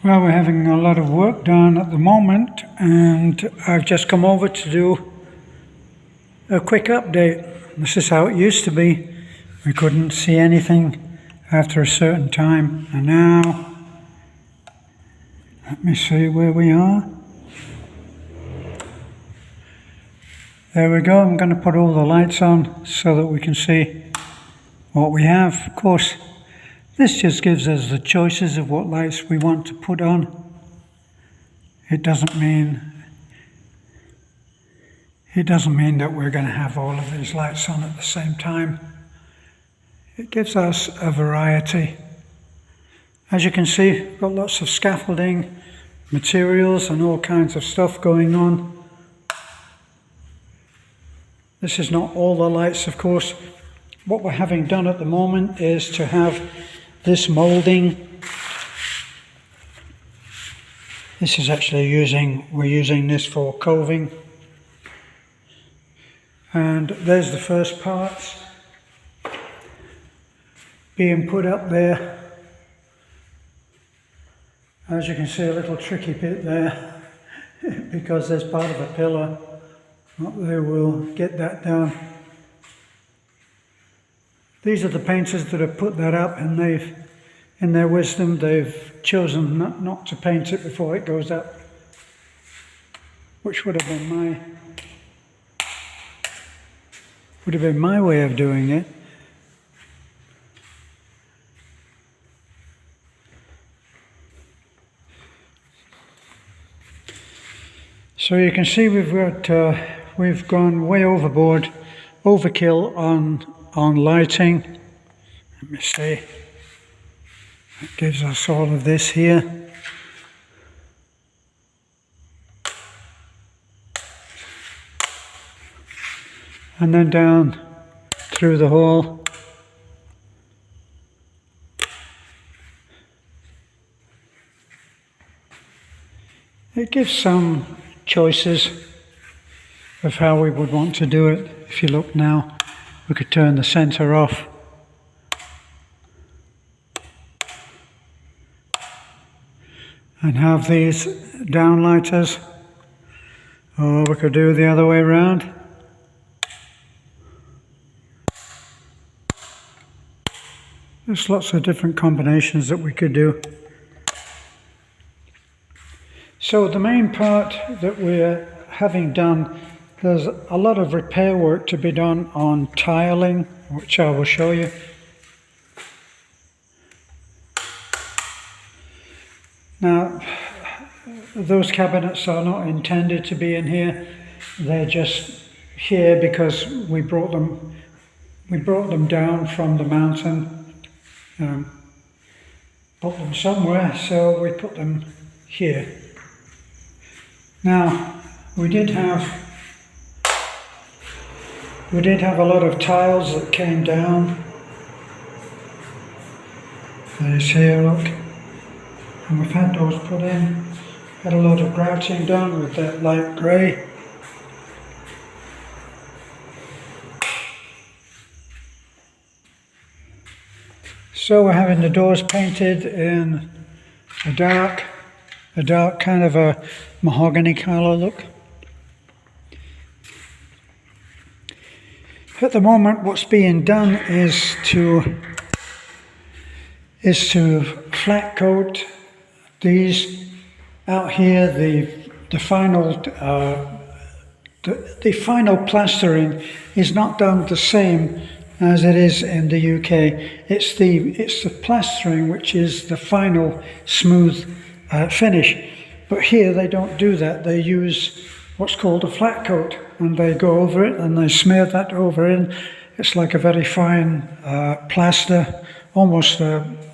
Well, we're having a lot of work done at the moment, and I've just come over to do a quick update. This is how it used to be. We couldn't see anything after a certain time, and now, let me see where we are. There we go. I'm going to put all the lights on so that we can see what we have. Of course, this just gives us the choices of what lights we want to put on. It doesn't mean that we're going to have all of these lights on at the same time. It gives us a variety. As you can see, we've got lots of scaffolding, materials and all kinds of stuff going on. This is not all the lights, of course. What we're having done at the moment is to have this moulding. This is actually we're using this for coving. And there's the first parts being put up there. As you can see, a little tricky bit there because there's part of a pillar. They will get that down. These are the painters that have put that up, and in their wisdom, they've chosen not to paint it before it goes up, which would have been my way of doing it. So you can see we've gone way overboard, overkill on lighting. Let me see. It gives us all of this here. And then down through the hall. It gives some choices of how we would want to do it. If you look now, we could turn the center off. And have these downlighters. Or we could do the other way around. There's lots of different combinations that we could do. So the main part that we're having done, there's a lot of repair work to be done on tiling, which I will show you. Now, those cabinets are not intended to be in here. They're just here because we brought them down from the mountain. Put them somewhere, so we put them here. Now, we did have a lot of tiles that came down. There's here, look. And we've had those put in. Had a lot of grouting done with that light grey. So we're having the doors painted in a dark kind of a mahogany colour look. At the moment, what's being done is to flat coat these out here. The final plastering is not done the same as it is in the UK. It's the plastering which is the final smooth finish. But here they don't do that. They use what's called a flat coat, and they go over it and they smear that over in. It's like a very fine plaster, almost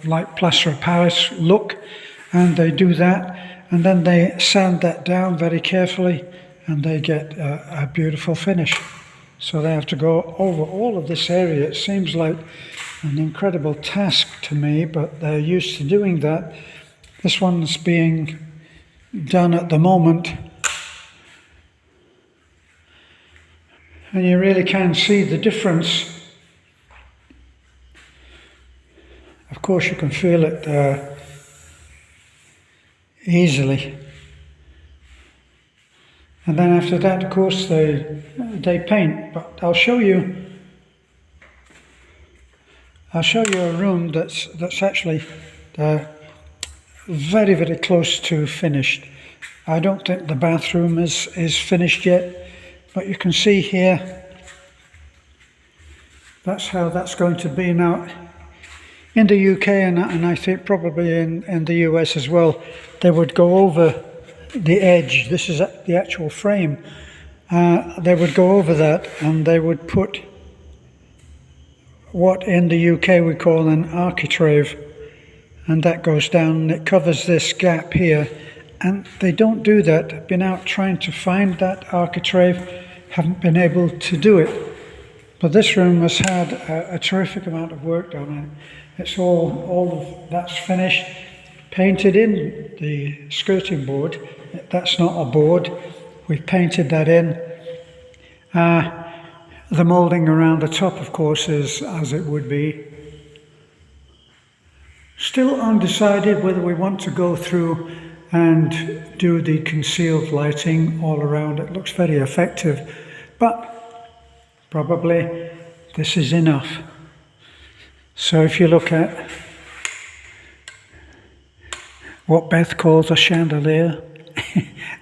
like plaster of Paris look. And they do that, and then they sand that down very carefully, and they get a beautiful finish. So they have to go over all of this area. It seems like an incredible task to me, but they're used to doing that. This one's being done at the moment. And you really can see the difference. Of course, you can feel it easily. And then after that, of course, they paint. But I'll show you a room that's actually very, very close to finished. I don't think the bathroom is finished yet, but you can see here, that's how that's going to be. Now, in the UK, and I think probably in the US as well, they would go over the edge. This is the actual frame. They would go over that and they would put what in the UK we call an architrave, and that goes down and it covers this gap here. And they don't do that. I've been out trying to find that architrave, haven't been able to do it. But this room has had a terrific amount of work done on it. It's all of that's finished, painted in the skirting board. That's not a board. We've painted that in. The moulding around the top, of course, is as it would be. Still undecided whether we want to go through and do the concealed lighting all around. It looks very effective, but probably this is enough. So if you look at what Beth calls a chandelier,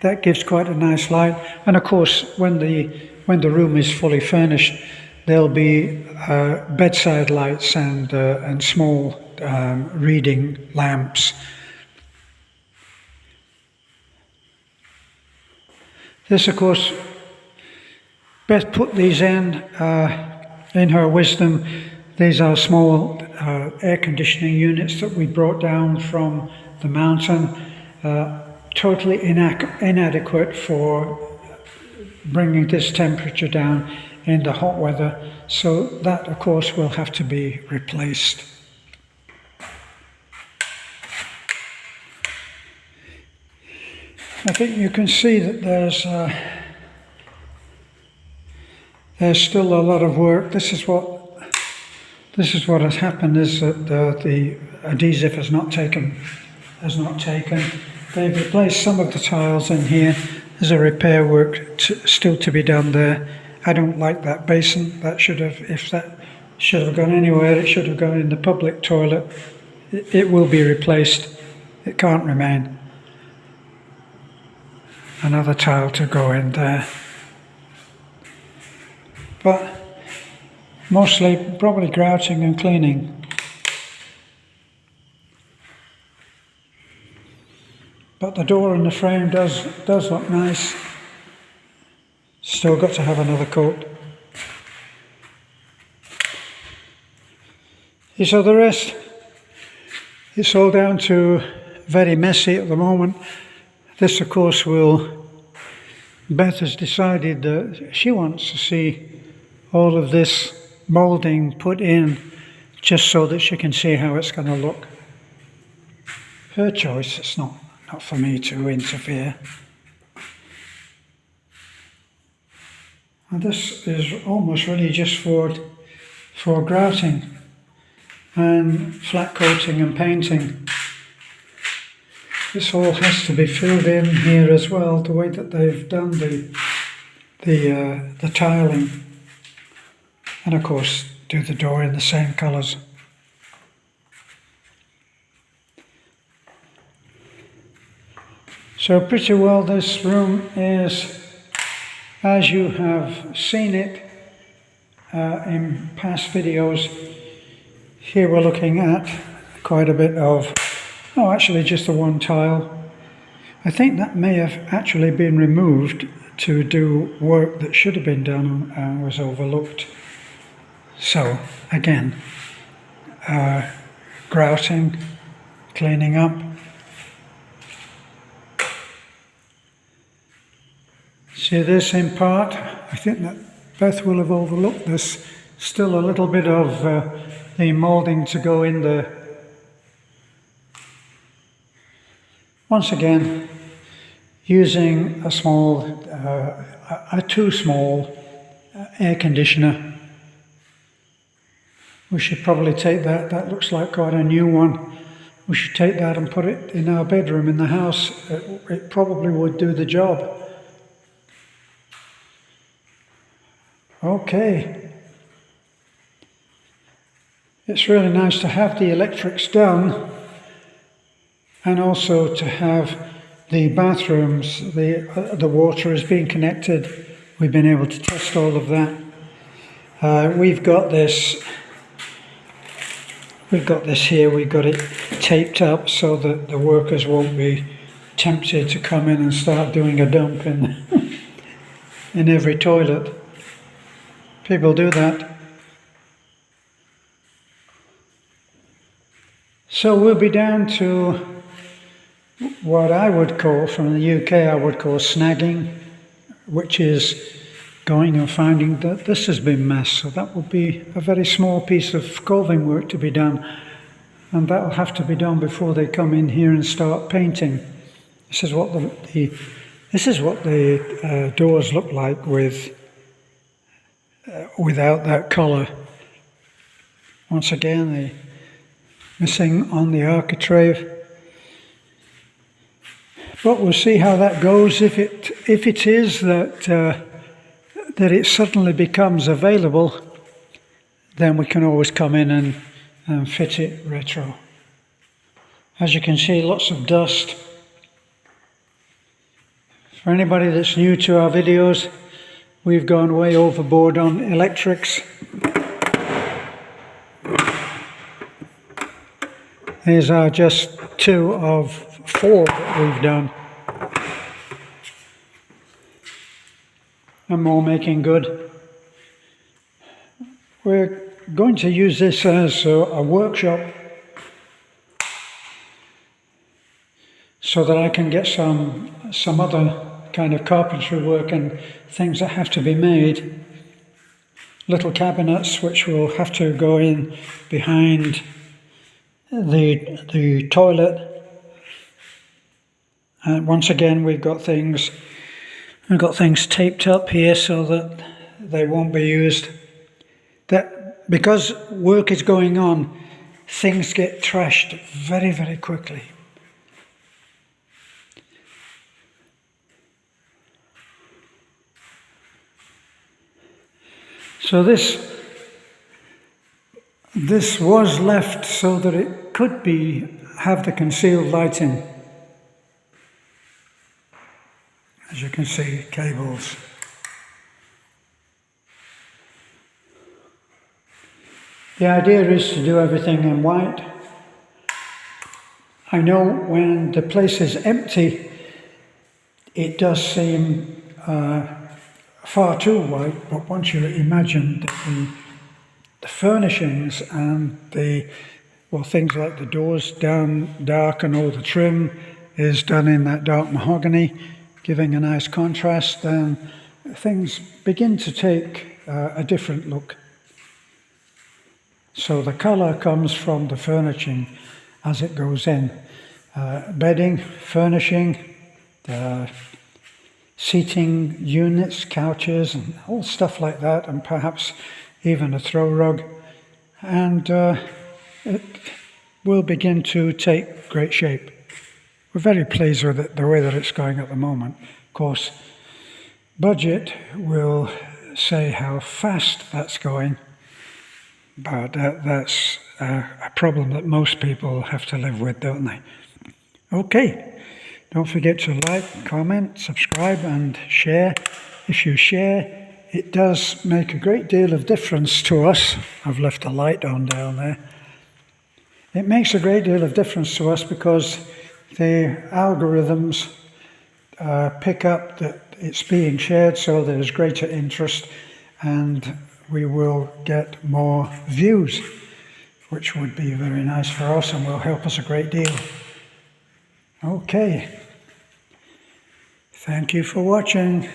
that gives quite a nice light. And of course, when the room is fully furnished, there'll be bedside lights and small reading lamps. This, of course, Beth put these in her wisdom. These are small air conditioning units that we brought down from the mountain, totally inadequate for bringing this temperature down in the hot weather. So that, of course, will have to be replaced. I think you can see that there's still a lot of work. This is what has happened, is that the adhesive has not taken. They've replaced some of the tiles in here. There's a repair work still to be done there. I don't like that basin. If that should have gone anywhere, it should have gone in the public toilet. It will be replaced. It can't remain. Another tile to go in there. But mostly probably grouting and cleaning. But the door and the frame does look nice. Still got to have another coat. So the rest, it's all down to very messy at the moment. This, of course, Beth has decided that she wants to see all of this moulding put in just so that she can see how it's going to look. Her choice, it's not for me to interfere. And this is almost really just for grouting and flat coating and painting. This all has to be filled in here as well, the way that they've done the tiling. And of course, do the door in the same colours. So pretty well this room is as you have seen it in past videos. Here we're looking at quite a bit of, actually just the one tile. I think that may have actually been removed to do work that should have been done and was overlooked. So again, grouting, cleaning up. See this in part? I think that Beth will have overlooked this. Still a little bit of the moulding to go in there. Once again, using a too small air conditioner. We should probably take that. That looks like quite a new one. We should take that and put it in our bedroom in the house. It probably would do the job. Okay. It's really nice to have the electrics done, and also to have the bathrooms, the water is being connected. We've been able to test all of that. We've got this here, we've got it taped up so that the workers won't be tempted to come in and start doing a dump in, in every toilet. People do that. So we'll be down to what I would call, from the UK, I would call snagging, which is going and finding that this has been messed. So that would be a very small piece of carving work to be done, and that will have to be done before they come in here and start painting. This is what the doors look like without that colour. Once again, the missing on the architrave. But we'll see how that goes. If it is that it suddenly becomes available, then we can always come in and fit it retro. As you can see, lots of dust. For anybody that's new to our videos, we've gone way overboard on electrics. These are just 2 of 4 that we've done. And more making good. We're going to use this as a workshop so that I can get some other kind of carpentry work and things that have to be made. Little cabinets which will have to go in behind the toilet. And once again, we've got things taped up here so that they won't be used. That because work is going on, things get trashed very, very quickly. So this was left so that it could have the concealed lighting. As you can see, cables. The idea is to do everything in white. I know when the place is empty, it does seem far too white, but once you imagine that the furnishings and things like the doors down dark and all the trim is done in that dark mahogany, giving a nice contrast, then things begin to take a different look. So the colour comes from the furnishing as it goes in. Bedding, furnishing, the seating units, couches, and all stuff like that, and perhaps even a throw rug. And it will begin to take great shape. We're very pleased with it, the way that it's going at the moment. Of course, budget will say how fast that's going, but that's a problem that most people have to live with, don't they? Okay, don't forget to like, comment, subscribe and share. If you share, it does make a great deal of difference to us. I've left a light on down there. It makes a great deal of difference to us because the algorithms pick up that it's being shared, so there's greater interest and we will get more views, which would be very nice for us and will help us a great deal. Okay. Thank you for watching.